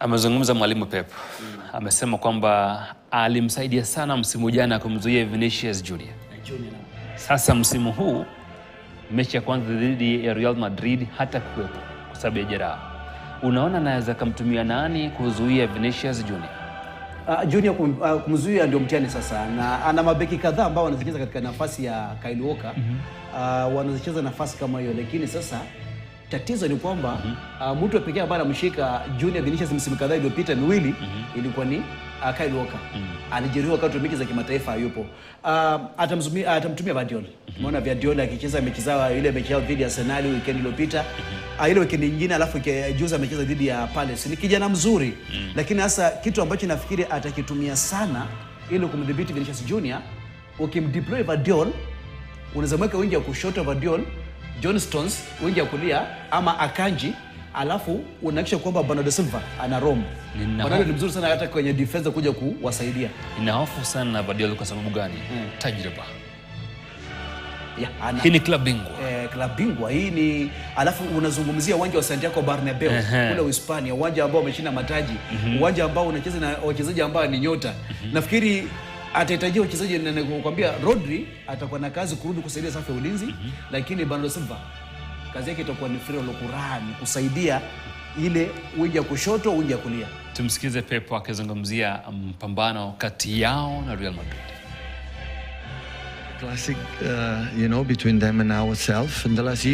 Amezungumza mwalimu Pep. Amesema kwamba alimsaidia sana msimu jana kumzuia Vinicius Junior. Sasa msimu huu mechi ya kwanza dhidi ya Real Madrid hata kuwepo kwa sababu ya jeraha. Unaona anaweza kumtumia nani kuzuia Vinicius Junior? Junior kumzuia ndio mtihani sasa, na ana mabeki kadhaa ambao wanazicheza katika nafasi ya Kyle Walker. Wanazicheza nafasi kama hiyo, lakini sasa tatizo ni kwamba mtu pekee ambaye anamshika Junior Vinicius msimu kadhaa iliyopita miwili ilikuwa ni Kyle Walker. Alijeruhiwa wakati wa mechi za kimataifa yupo. Atamtumia Guardiola. Umeona Guardiola akicheza mechi zao, ile mechi yao dhidi ya Arsenal weekend iliyopita. Ile weekend nyingine alafu juzi amecheza dhidi ya Palace. Ni kijana mzuri. Lakini hasa kitu ambacho nafikiri atakitumia sana ili kumdhibiti Vinicius Junior, ukimdeploy Guardiola, unaweza mweka wingi ya kushoto Guardiola, John Stones wingi ya kulia, ama Akanji, alafu unahakisha kwamba Bernardo Silva ana roam. Bernardo ni mzuri sana hata kwenye defense kuja kuwasaidia. Nina hofu sana na Guardiola kwa sababu gani? Tajriba. Hii ni klabu bingwa. Klabu bingwa hii ni, alafu unazungumzia uwanja wa Santiago Bernabeu kule Uhispania, uwanja ambao umeshinda mataji, uwanja ambao unacheza na wachezaji ambao ni nyota. Nafikiri atahitaji wachezaji, na kukwambia Rodri atakuwa na kazi kurudi kusaidia safu ya ulinzi, lakini Bernardo Silva kazi yake itakuwa ni free run kusaidia ile wingi ya kushoto, wingi ya kulia. Tumsikize Pep akizungumzia mpambano kati yao na Real Madrid. Classic, between them and ourselves in the last year.